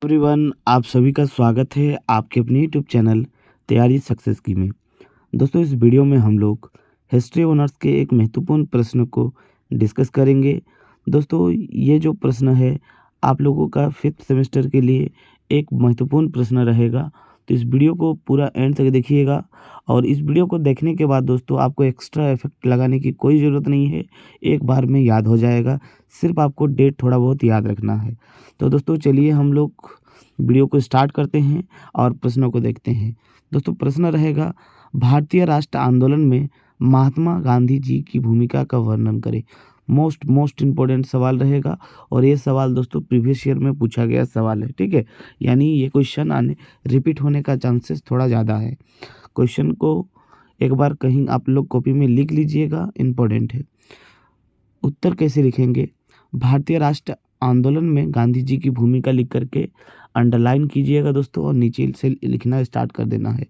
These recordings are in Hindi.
एवरीवन, आप सभी का स्वागत है आपके अपने यूट्यूब चैनल तैयारी सक्सेस की में। दोस्तों, इस वीडियो में हम लोग हिस्ट्री ऑनर्स के एक महत्वपूर्ण प्रश्न को डिस्कस करेंगे। दोस्तों, ये जो प्रश्न है आप लोगों का 5th सेमेस्टर के लिए एक महत्वपूर्ण प्रश्न रहेगा। तो इस वीडियो को पूरा एंड तक देखिएगा और इस वीडियो को देखने के बाद दोस्तों आपको एक्स्ट्रा इफेक्ट लगाने की कोई ज़रूरत नहीं है, एक बार में याद हो जाएगा। सिर्फ आपको डेट थोड़ा बहुत याद रखना है। तो दोस्तों चलिए हम लोग वीडियो को स्टार्ट करते हैं और प्रश्नों को देखते हैं। दोस्तों, प्रश्न रहेगा, भारतीय राष्ट्र आंदोलन में महात्मा गांधी जी की भूमिका का वर्णन करें। मोस्ट इम्पोर्टेंट सवाल रहेगा और ये सवाल दोस्तों प्रीवियस ईयर में पूछा गया सवाल है। ठीक है, यानी ये क्वेश्चन आने रिपीट होने का चांसेस थोड़ा ज़्यादा है। क्वेश्चन को एक बार कहीं आप लोग कॉपी में लिख लीजिएगा, इम्पोर्टेंट है। उत्तर कैसे लिखेंगे? भारतीय राष्ट्र आंदोलन में गांधी जी की भूमिका लिख करके अंडरलाइन कीजिएगा दोस्तों और नीचे से लिखना स्टार्ट कर देना है।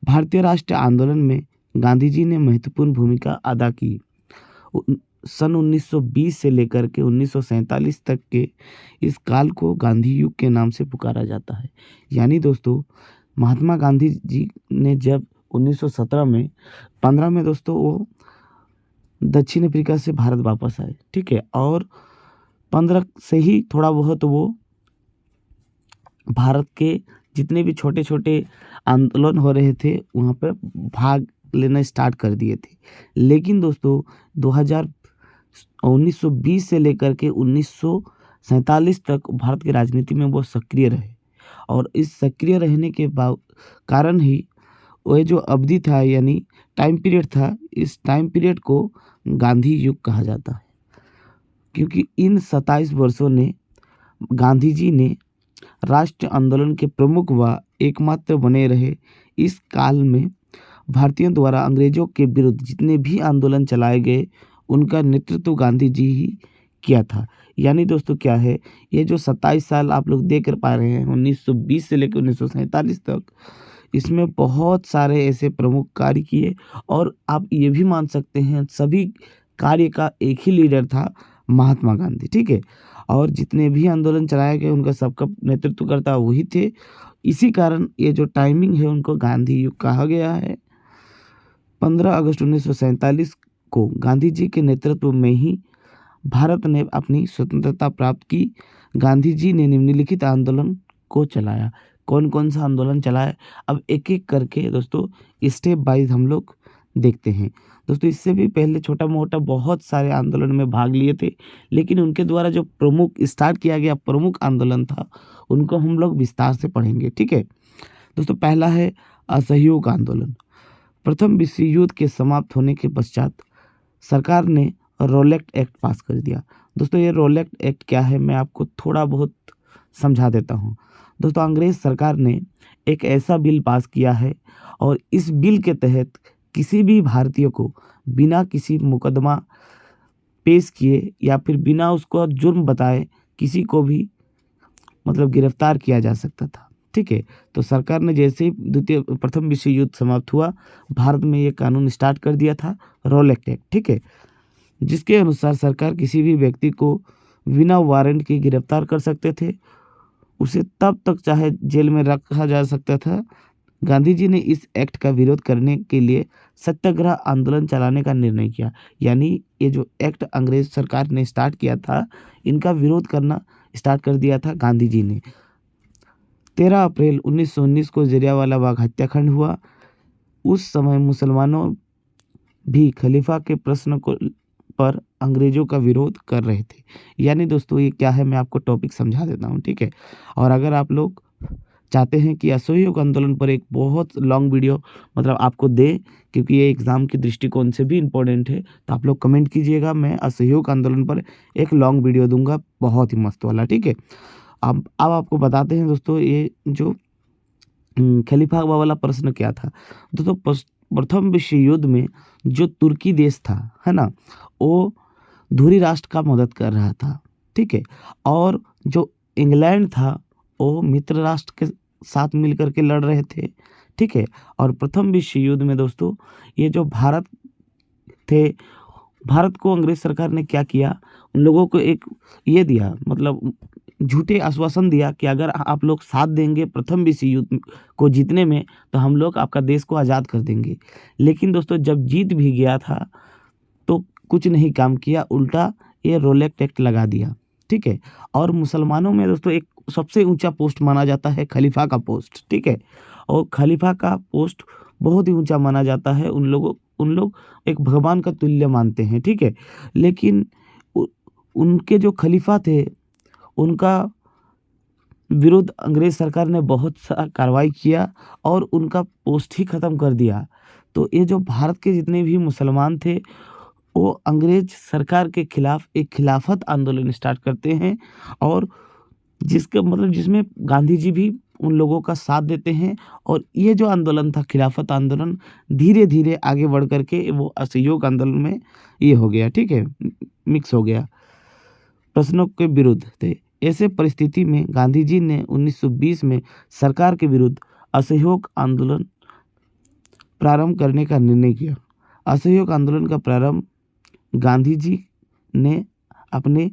भारतीय राष्ट्र आंदोलन में गांधी जी ने महत्वपूर्ण भूमिका अदा की। सन 1920 से लेकर के 1947 तक के इस काल को गांधी युग के नाम से पुकारा जाता है। यानी दोस्तों महात्मा गांधी जी ने जब 1917 में 15 में दोस्तों वो दक्षिण अफ्रीका से भारत वापस आए। ठीक है, और 15 से ही थोड़ा बहुत वो भारत के जितने भी छोटे छोटे आंदोलन हो रहे थे वहाँ पे भाग लेना स्टार्ट कर दिए थे। लेकिन दोस्तों 1920 से लेकर के 1947 तक भारत की राजनीति में वो सक्रिय रहे और इस सक्रिय रहने के कारण ही वह जो अवधि था यानी टाइम पीरियड था, इस टाइम पीरियड को गांधी युग कहा जाता है। क्योंकि इन 27 वर्षों ने गांधी जी ने राष्ट्र आंदोलन के प्रमुख व एकमात्र बने रहे। इस काल में भारतीयों द्वारा अंग्रेजों के विरुद्ध जितने भी आंदोलन चलाए गए उनका नेतृत्व गांधी जी ही किया था। यानी दोस्तों क्या है, ये जो 27 साल आप लोग देख कर पा रहे हैं 1920 से लेकर 1947 तक, इसमें बहुत सारे ऐसे प्रमुख कार्य किए और आप ये भी मान सकते हैं सभी कार्य का एक ही लीडर था, महात्मा गांधी। ठीक है, और जितने भी आंदोलन चलाए गए उनका सबका नेतृत्व करता वही थे। इसी कारण ये जो टाइमिंग है उनको गांधी युग कहा गया है। 15 अगस्त 1947 को गांधी जी के नेतृत्व में ही भारत ने अपनी स्वतंत्रता प्राप्त की। गांधी जी ने निम्नलिखित आंदोलन को चलाया। कौन कौन सा आंदोलन चलाया, अब एक एक करके दोस्तों स्टेप वाइज हम लोग देखते हैं। दोस्तों, इससे भी पहले छोटा मोटा बहुत सारे आंदोलन में भाग लिए थे, लेकिन उनके द्वारा जो प्रमुख स्टार्ट किया गया प्रमुख आंदोलन था उनको हम लोग विस्तार से पढ़ेंगे। ठीक है दोस्तों, पहला है असहयोग आंदोलन। प्रथम विश्व युद्ध के समाप्त होने के पश्चात सरकार ने रोलेक्ट एक्ट पास कर दिया। दोस्तों, ये रोलेक्ट एक्ट क्या है मैं आपको थोड़ा बहुत समझा देता हूँ। दोस्तों, अंग्रेज सरकार ने एक ऐसा बिल पास किया है और इस बिल के तहत किसी भी भारतीय को बिना किसी मुकदमा पेश किए या फिर बिना उसको जुर्म बताए किसी को भी मतलब गिरफ्तार किया जा सकता था। ठीक है, तो सरकार ने जैसे ही प्रथम विश्व युद्ध समाप्त हुआ भारत में ये कानून स्टार्ट कर दिया था, रोलेक्ट एक्ट। ठीक है, जिसके अनुसार सरकार किसी भी व्यक्ति को बिना वारंट के गिरफ्तार कर सकते थे, उसे तब तक चाहे जेल में रखा जा सकता था। गांधी जी ने इस एक्ट का विरोध करने के लिए सत्याग्रह आंदोलन चलाने का निर्णय किया। यानी ये जो एक्ट अंग्रेज सरकार ने स्टार्ट किया था इनका विरोध करना स्टार्ट कर दिया था गांधी जी ने। 13 अप्रैल 1919 को जलियांवाला बाग हत्याकांड हुआ। उस समय मुसलमानों भी खलीफा के प्रश्न को पर अंग्रेजों का विरोध कर रहे थे। यानी दोस्तों ये क्या है मैं आपको टॉपिक समझा देता हूँ। ठीक है, और अगर आप लोग चाहते हैं कि असहयोग आंदोलन पर एक बहुत लॉन्ग वीडियो मतलब आपको दे, क्योंकि ये एग्ज़ाम के दृष्टिकोण से भी इम्पोर्टेंट है, तो आप लोग कमेंट कीजिएगा, मैं असहयोग आंदोलन पर एक लॉन्ग वीडियो दूंगा बहुत ही मस्त वाला। ठीक है, अब आपको बताते हैं दोस्तों ये जो खलीफा वाला प्रश्न क्या था। दोस्तों, प्रथम विश्व युद्ध में जो तुर्की देश था है ना, वो धुरी राष्ट्र का मदद कर रहा था। ठीक है, और जो इंग्लैंड था वो मित्र राष्ट्र के साथ मिलकर के लड़ रहे थे। ठीक है, और प्रथम विश्व युद्ध में दोस्तों ये जो भारत थे, भारत को अंग्रेज सरकार ने क्या किया, उन लोगों को एक ये दिया मतलब झूठे आश्वासन दिया कि अगर आप लोग साथ देंगे प्रथम विश्व युद्ध को जीतने में तो हम लोग आपका देश को आज़ाद कर देंगे। लेकिन दोस्तों जब जीत भी गया था तो कुछ नहीं काम किया, उल्टा ये रोलेक्ट एक्ट लगा दिया, ठीक है। और मुसलमानों में दोस्तों एक सबसे ऊंचा पोस्ट माना जाता है खलीफा का पोस्ट, ठीक है। और खलीफा का पोस्ट बहुत ही ऊंचा माना जाता है, उन लोग एक भगवान का तुल्य मानते हैं, ठीक है। लेकिन उनके जो खलीफा थे उनका विरुद्ध अंग्रेज सरकार ने बहुत सा कार्रवाई किया और उनका पोस्ट ही ख़त्म कर दिया। तो ये जो भारत के जितने भी मुसलमान थे वो अंग्रेज सरकार के खिलाफ एक खिलाफत आंदोलन स्टार्ट करते हैं और जिसका मतलब जिसमें गांधी जी भी उन लोगों का साथ देते हैं। और ये जो आंदोलन था खिलाफत आंदोलन धीरे धीरे आगे बढ़ करके वो असहयोग आंदोलन में ये हो गया, ठीक है, मिक्स हो गया, प्रश्नों के विरुद्ध थे। ऐसे परिस्थिति में गांधी जी ने 1920 में सरकार के विरुद्ध असहयोग आंदोलन प्रारंभ करने का निर्णय किया। असहयोग आंदोलन का प्रारंभ गांधी जी ने अपने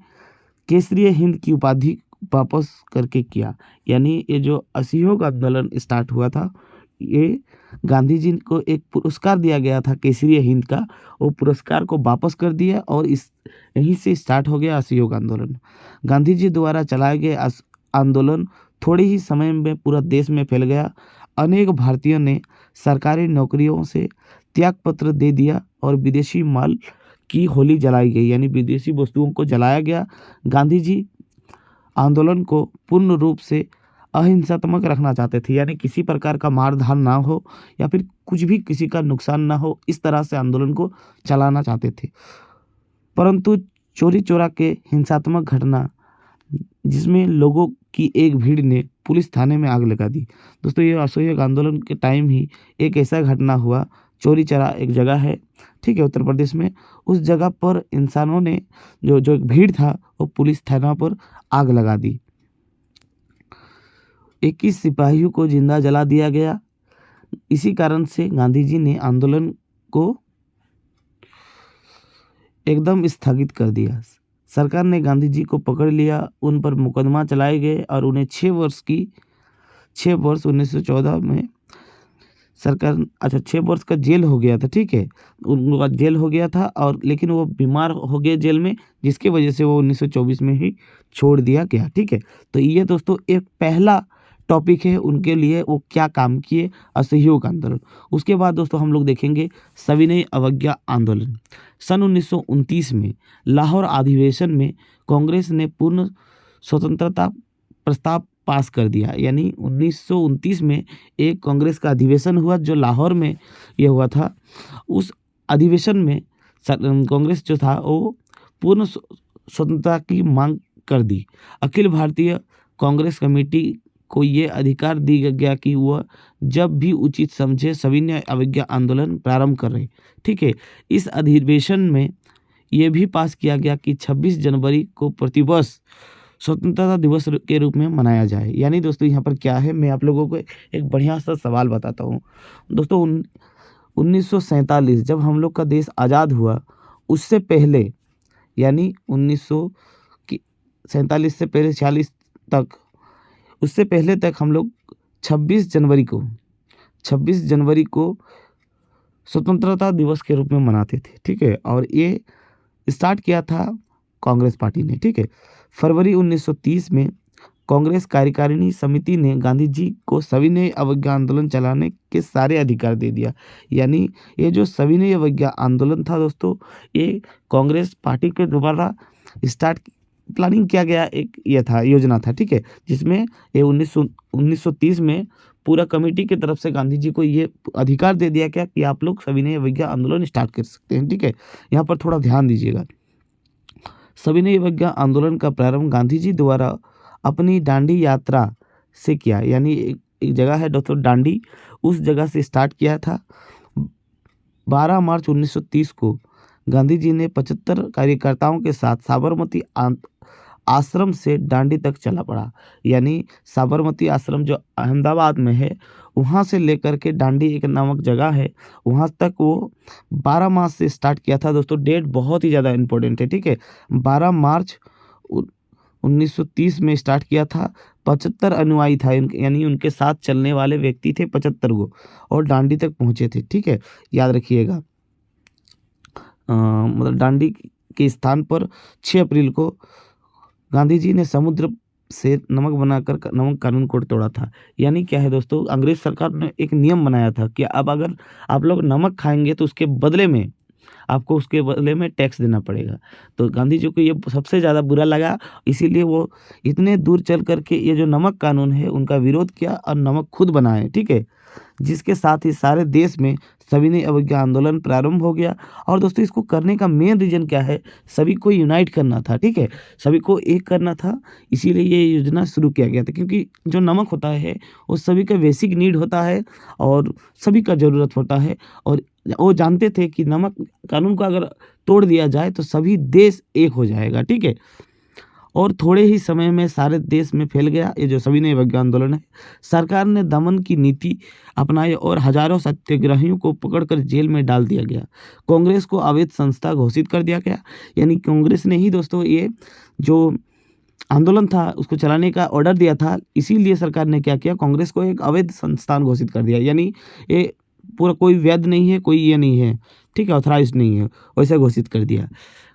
केसरिय हिंद की उपाधि वापस करके किया। यानी ये जो असहयोग आंदोलन स्टार्ट हुआ था ये गांधी जी को एक पुरस्कार दिया गया था केसरिय हिंद का, वो पुरस्कार को वापस कर दिया और यहीं से स्टार्ट हो गया असहयोग आंदोलन। गांधी जी द्वारा चलाए गए आंदोलन थोड़े ही समय में पूरा देश में फैल गया। अनेक भारतीयों ने सरकारी नौकरियों से त्यागपत्र दे दिया और विदेशी माल की होली जलाई गई, यानी विदेशी वस्तुओं को जलाया गया। गांधी जी आंदोलन को पूर्ण रूप से अहिंसात्मक रखना चाहते थे, यानी किसी प्रकार का मारधार ना हो या फिर कुछ भी किसी का नुकसान ना हो, इस तरह से आंदोलन को चलाना चाहते थे। परंतु चोरी चोरा के हिंसात्मक घटना जिसमें लोगों की एक भीड़ ने पुलिस थाने में आग लगा दी। दोस्तों ये असहयोग आंदोलन के टाइम ही एक ऐसा घटना हुआ, चोरी चोरा एक जगह है, ठीक है, उत्तर प्रदेश में। उस जगह पर इंसानों ने जो एक भीड़ था वो पुलिस थाना पर आग लगा दी। 21 सिपाहियों को जिंदा जला दिया गया। इसी कारण से गांधी जी ने आंदोलन को एकदम स्थगित कर दिया। सरकार ने गांधी जी को पकड़ लिया, उन पर मुकदमा चलाए गए और उन्हें 6 वर्ष 1914 में सरकार 6 वर्ष का जेल हो गया था, ठीक है, उनका जेल हो गया था। और लेकिन वो बीमार हो गए जेल में, जिसकी वजह से वो 1924 में ही छोड़ दिया गया, ठीक है। तो ये दोस्तों एक पहला टॉपिक है उनके लिए, वो क्या काम किए, असहयोग आंदोलन। उसके बाद दोस्तों हम लोग देखेंगे सविनय अवज्ञा आंदोलन। सन 1929 में लाहौर अधिवेशन में कांग्रेस ने पूर्ण स्वतंत्रता प्रस्ताव पास कर दिया। यानी 1929 में एक कांग्रेस का अधिवेशन हुआ जो लाहौर में यह हुआ था। उस अधिवेशन में कांग्रेस जो था वो पूर्ण स्वतंत्रता की मांग कर दी। अखिल भारतीय कांग्रेस कमेटी को ये अधिकार दी गया कि वह जब भी उचित समझे सविनय अवज्ञा आंदोलन प्रारंभ कर रहे, ठीक है। इस अधिवेशन में यह भी पास किया गया कि 26 जनवरी को प्रतिवर्ष स्वतंत्रता दिवस के रूप में मनाया जाए। यानी दोस्तों यहाँ पर क्या है, मैं आप लोगों को एक बढ़िया सा सवाल बताता हूँ। दोस्तों 1947 जब हम लोग का देश आज़ाद हुआ, उससे पहले यानी 1947 से पहले 46 तक, उससे पहले तक हम लोग 26 जनवरी को स्वतंत्रता दिवस के रूप में मनाते थे, ठीक है। और ये स्टार्ट किया था कांग्रेस पार्टी ने, ठीक है। फरवरी 1930 में कांग्रेस कार्यकारिणी समिति ने गांधी जी को सविनय अवज्ञा आंदोलन चलाने के सारे अधिकार दे दिया। यानी ये जो सविनय अवज्ञा आंदोलन था दोस्तों, ये कांग्रेस पार्टी के द्वारा स्टार्ट प्लानिंग किया गया एक ये था, योजना था, ठीक है, जिसमें ये 1930 में पूरा कमेटी की तरफ से गांधी जी को ये अधिकार दे दिया गया कि आप लोग सविनय अवज्ञा आंदोलन स्टार्ट कर सकते हैं, ठीक है। यहाँ पर थोड़ा ध्यान दीजिएगा। सविनय अवज्ञा आंदोलन का प्रारंभ गांधी जी द्वारा अपनी दांडी यात्रा से किया। यानी एक जगह है दोस्तों दांडी, उस जगह से स्टार्ट किया था। 12 मार्च 1930 को गांधी जी ने 75 कार्यकर्ताओं के साथ साबरमती आश्रम से दांडी तक चला पड़ा। यानी साबरमती आश्रम जो अहमदाबाद में है, वहाँ से लेकर के दांडी एक नामक जगह है, वहाँ तक वो 12 मार्च से स्टार्ट किया था। दोस्तों डेट बहुत ही ज़्यादा इम्पोर्टेंट है, ठीक है। 12 मार्च 1930 में स्टार्ट किया था। 75 अनुयायी था यानी उनके साथ चलने वाले व्यक्ति थे 75 गो, और दांडी तक पहुँचे थे। ठीक है, याद रखिएगा। मतलब दांडी के स्थान पर 6 अप्रैल को गांधी जी ने समुद्र से नमक बनाकर नमक कानून को तोड़ा था। यानी क्या है दोस्तों, अंग्रेज सरकार ने एक नियम बनाया था कि अब अगर आप लोग नमक खाएंगे तो उसके बदले में टैक्स देना पड़ेगा। तो गांधी जी को ये सबसे ज़्यादा बुरा लगा, इसीलिए वो इतने दूर चल करके ये जो नमक कानून है उनका विरोध किया और नमक खुद बनाए। ठीक है, जिसके साथ ही सारे देश में सविनय अवज्ञा आंदोलन प्रारंभ हो गया। और दोस्तों इसको करने का मेन रीज़न क्या है, सभी को यूनाइट करना था। ठीक है, सभी को एक करना था, इसीलिए ये योजना शुरू किया गया था। क्योंकि जो नमक होता है वो सभी का बेसिक नीड होता है और सभी का ज़रूरत होता है, और वो जानते थे कि नमक कानून को अगर तोड़ दिया जाए तो सभी देश एक हो जाएगा। ठीक है, और थोड़े ही समय में सारे देश में फैल गया ये जो सविनय अवज्ञा आंदोलन है। सरकार ने दमन की नीति अपनाई और हजारों सत्याग्रहियों को पकड़कर जेल में डाल दिया गया। कांग्रेस को अवैध संस्था घोषित कर दिया गया। यानी कांग्रेस ने ही दोस्तों ये जो आंदोलन था उसको चलाने का ऑर्डर दिया था, इसीलिए सरकार ने क्या किया, कांग्रेस को एक अवैध संस्थान घोषित कर दिया। यानी ये पूरा कोई वैध नहीं है, कोई ये नहीं है, ठीक है, ऑथराइज नहीं है, वैसा घोषित कर दिया।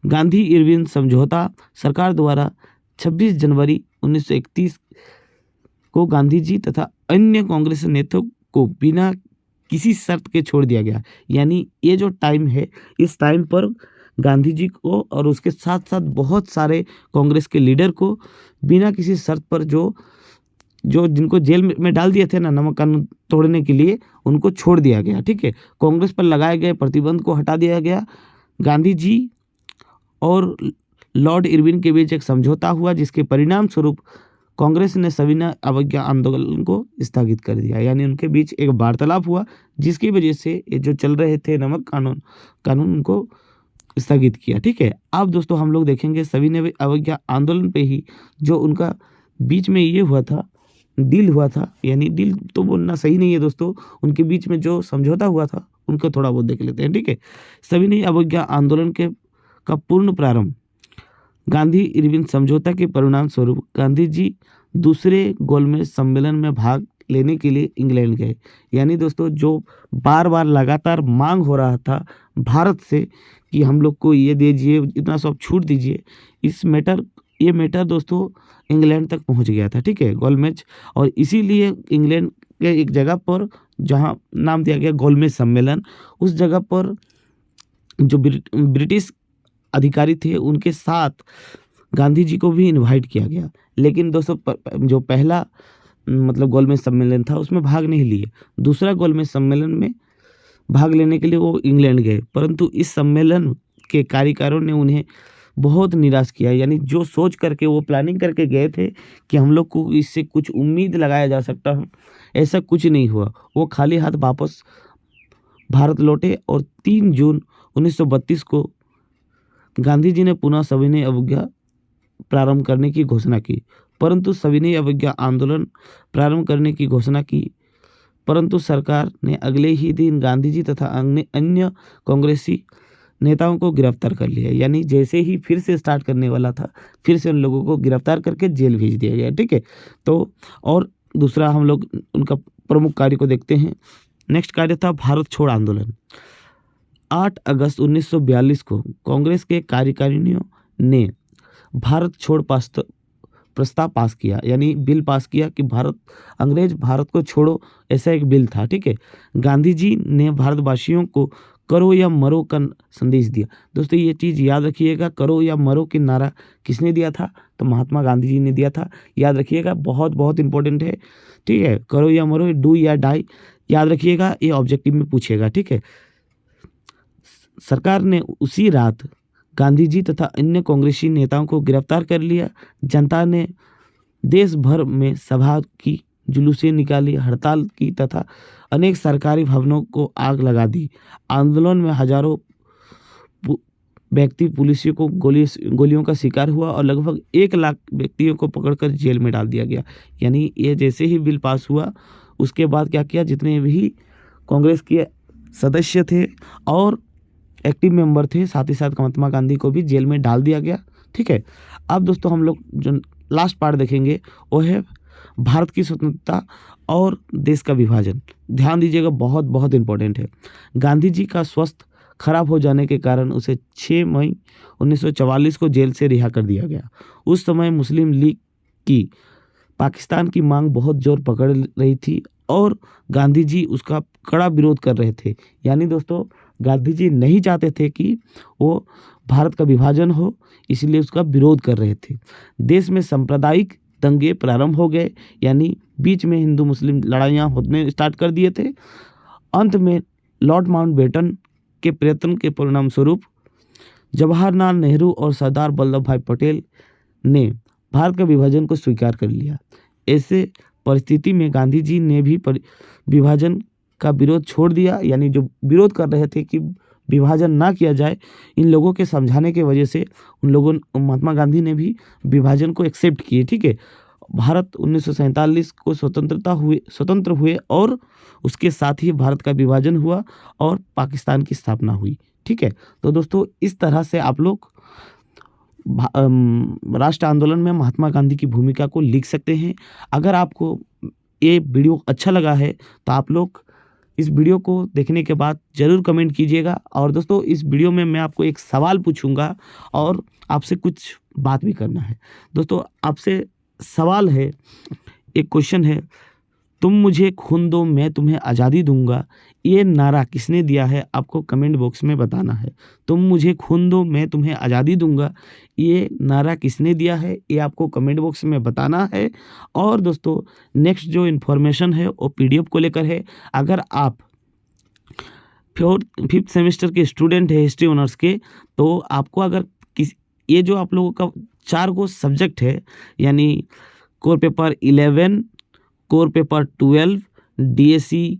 गांधी इरविन समझौता सरकार द्वारा 26 जनवरी 1931 को गांधी जी तथा अन्य कांग्रेस नेताओं को बिना किसी शर्त के छोड़ दिया गया। यानी ये जो टाइम है, इस टाइम पर गांधी जी को और उसके साथ साथ बहुत सारे कांग्रेस के लीडर को बिना किसी शर्त पर जो जिनको जेल में डाल दिए थे ना नमक कानून तोड़ने के लिए, उनको छोड़ दिया गया। ठीक है, कांग्रेस पर लगाए गए प्रतिबंध को हटा दिया गया। गांधी जी और लॉर्ड इरविन के बीच एक समझौता हुआ, जिसके परिणाम स्वरूप कांग्रेस ने सविनय अवज्ञा आंदोलन को स्थगित कर दिया। यानी उनके बीच एक वार्तालाप हुआ, जिसकी वजह से ये जो चल रहे थे नमक कानून उनको स्थगित किया। ठीक है, अब दोस्तों हम लोग देखेंगे सविनय अवज्ञा आंदोलन पे ही जो उनका बीच में ये हुआ था, डील हुआ था, यानी डील तो बोलना सही नहीं है दोस्तों, उनके बीच में जो समझौता हुआ था उनको थोड़ा बहुत देख लेते हैं। ठीक है, सविनय अवज्ञा आंदोलन का पूर्ण प्रारंभ गांधी इरविन समझौता के परिणाम स्वरूप गांधी जी दूसरे गोलमेज सम्मेलन में भाग लेने के लिए इंग्लैंड गए। यानी दोस्तों जो बार बार लगातार मांग हो रहा था भारत से कि हम लोग को ये दीजिए, इतना सब छूट दीजिए, ये मैटर दोस्तों इंग्लैंड तक पहुंच गया था। ठीक है, गोलमेज, और इसीलिए इंग्लैंड के एक जगह पर जहां नाम दिया गया गोलमेज सम्मेलन, उस जगह पर जो ब्रिटिश अधिकारी थे उनके साथ गांधी जी को भी इनवाइट किया गया। लेकिन दोस्तों जो पहला मतलब गोलमेज सम्मेलन था उसमें भाग नहीं लिए। दूसरा गोलमेज सम्मेलन में भाग लेने के लिए वो इंग्लैंड गए, परंतु इस सम्मेलन के कार्यकारियों ने उन्हें बहुत निराश किया। यानी जो सोच करके वो प्लानिंग करके गए थे कि हम लोग को इससे कुछ उम्मीद लगाया जा सकता है, ऐसा कुछ नहीं हुआ। वो खाली हाथ वापस भारत लौटे और 3 जून 1932 को गांधी जी ने पुनः सविनय अवज्ञा प्रारंभ करने की घोषणा की। परंतु सविनय अवज्ञा आंदोलन प्रारंभ करने की घोषणा की, परंतु सरकार ने अगले ही दिन गांधी जी तथा अन्य कांग्रेसी नेताओं को गिरफ्तार कर लिया। यानी जैसे ही फिर से स्टार्ट करने वाला था, फिर से उन लोगों को गिरफ्तार करके जेल भेज दिया गया। ठीक है, तो और दूसरा हम लोग उनका प्रमुख कार्य को देखते हैं। नेक्स्ट कार्य था भारत छोड़ आंदोलन। 8 अगस्त 1942 को कांग्रेस के कार्यकारिणियों ने भारत छोड़ प्रस्ताव पास किया, यानी बिल पास किया कि अंग्रेज भारत को छोड़ो, ऐसा एक बिल था। ठीक है, गांधी जी ने भारतवासियों को करो या मरो का संदेश दिया। दोस्तों ये चीज़ याद रखिएगा, करो या मरो की नारा किसने दिया था, तो महात्मा गांधी जी ने दिया था। याद रखिएगा, बहुत बहुत इंपॉर्टेंट है। ठीक है, करो या मरो, डू या डाई, याद रखिएगा, ये ऑब्जेक्टिव में पूछेगा। ठीक है, सरकार ने उसी रात गांधी जी तथा अन्य कांग्रेसी नेताओं को गिरफ्तार कर लिया। जनता ने देश भर में सभा की, जुलूसें निकाली, हड़ताल की तथा अनेक सरकारी भवनों को आग लगा दी। आंदोलन में हजारों व्यक्ति पुलिसियों को गोलियों का शिकार हुआ और लगभग 1 लाख व्यक्तियों को पकड़कर जेल में डाल दिया गया। यानी ये जैसे ही बिल पास हुआ उसके बाद क्या किया, जितने भी कांग्रेस के सदस्य थे और एक्टिव मेंबर थे, साथ ही साथ महात्मा गांधी को भी जेल में डाल दिया गया। ठीक है, अब दोस्तों हम लोग जो लास्ट पार्ट देखेंगे वो है भारत की स्वतंत्रता और देश का विभाजन। ध्यान दीजिएगा, बहुत बहुत इम्पोर्टेंट है। गांधी जी का स्वास्थ्य खराब हो जाने के कारण उसे 6 मई 1944 को जेल से रिहा कर दिया गया। उस समय मुस्लिम लीग की पाकिस्तान की मांग बहुत जोर पकड़ रही थी और गांधी जी उसका कड़ा विरोध कर रहे थे। यानी दोस्तों, गांधी जी नहीं चाहते थे कि वो भारत का विभाजन हो, इसलिए उसका विरोध कर रहे थे। देश में सांप्रदायिक दंगे प्रारंभ हो गए, यानी बीच में हिंदू मुस्लिम लड़ाइयाँ होने स्टार्ट कर दिए थे। अंत में लॉर्ड माउंटबेटन के प्रयत्न के परिणाम स्वरूप जवाहरलाल नेहरू और सरदार वल्लभ भाई पटेल ने भारत का विभाजन को स्वीकार कर लिया। ऐसे परिस्थिति में गांधी जी ने भी विभाजन का विरोध छोड़ दिया, यानी जो विरोध कर रहे थे कि विभाजन ना किया जाए, इन लोगों के समझाने की वजह से महात्मा गांधी ने भी विभाजन को एक्सेप्ट किए। ठीक है, भारत 1947 को स्वतंत्र हुए और उसके साथ ही भारत का विभाजन हुआ और पाकिस्तान की स्थापना हुई। ठीक है, तो दोस्तों इस तरह से आप लोग राष्ट्र आंदोलन में महात्मा गांधी की भूमिका को लिख सकते हैं। अगर आपको ये वीडियो अच्छा लगा है तो आप लोग इस वीडियो को देखने के बाद ज़रूर कमेंट कीजिएगा। और दोस्तों, इस वीडियो में मैं आपको एक सवाल पूछूंगा और आपसे कुछ बात भी करना है। दोस्तों, आपसे सवाल है, एक क्वेश्चन है, तुम मुझे खून दो मैं तुम्हें आज़ादी दूंगा, ये नारा किसने दिया है? आपको कमेंट बॉक्स में बताना है। तुम मुझे खून दो मैं तुम्हें आज़ादी दूंगा, ये नारा किसने दिया है, ये आपको कमेंट बॉक्स में बताना है। और दोस्तों, नेक्स्ट जो इन्फॉर्मेशन है वो PDF को लेकर है। अगर आप 5th सेमेस्टर के स्टूडेंट है हिस्ट्री ऑनर्स के, तो आपको अगर ये जो आप लोगों का 4 गो सब्जेक्ट है, यानी core paper 11, core paper 12, DSC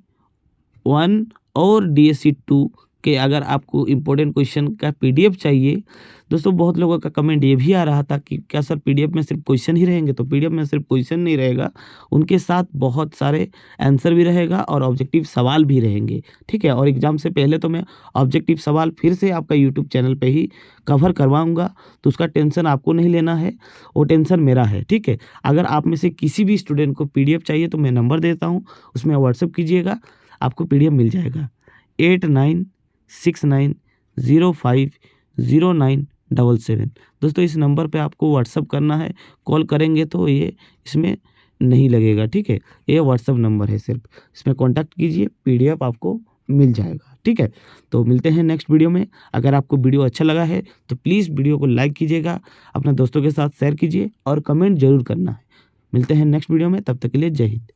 1 और DSC 2 के अगर आपको इम्पोर्टेंट क्वेश्चन का PDF चाहिए। दोस्तों, बहुत लोगों का कमेंट ये भी आ रहा था कि क्या सर PDF में सिर्फ क्वेश्चन ही रहेंगे? तो PDF में सिर्फ क्वेश्चन नहीं रहेगा, उनके साथ बहुत सारे आंसर भी रहेगा और ऑब्जेक्टिव सवाल भी रहेंगे। ठीक है, और एग्ज़ाम से पहले तो मैं ऑब्जेक्टिव सवाल फिर से आपका यूट्यूब चैनल पे ही कवर करवाऊँगा, तो उसका टेंशन आपको नहीं लेना है, वो टेंशन मेरा है। ठीक है, अगर आप में से किसी भी स्टूडेंट को PDF चाहिए तो मैं नंबर देता हूँ, उसमें व्हाट्सएप कीजिएगा, आपको PDF मिल जाएगा 8969050977। दोस्तों, इस नंबर पे आपको व्हाट्सअप करना है, कॉल करेंगे तो ये इसमें नहीं लगेगा। ठीक है, ये व्हाट्सअप नंबर है, सिर्फ इसमें कांटेक्ट कीजिए, PDF आपको मिल जाएगा। ठीक है, तो मिलते हैं नेक्स्ट वीडियो में। अगर आपको वीडियो अच्छा लगा है तो प्लीज़ वीडियो को लाइक कीजिएगा, अपने दोस्तों के साथ शेयर कीजिए और कमेंट जरूर करना है। मिलते हैं नेक्स्ट वीडियो में, तब तक के लिए जय हिंद।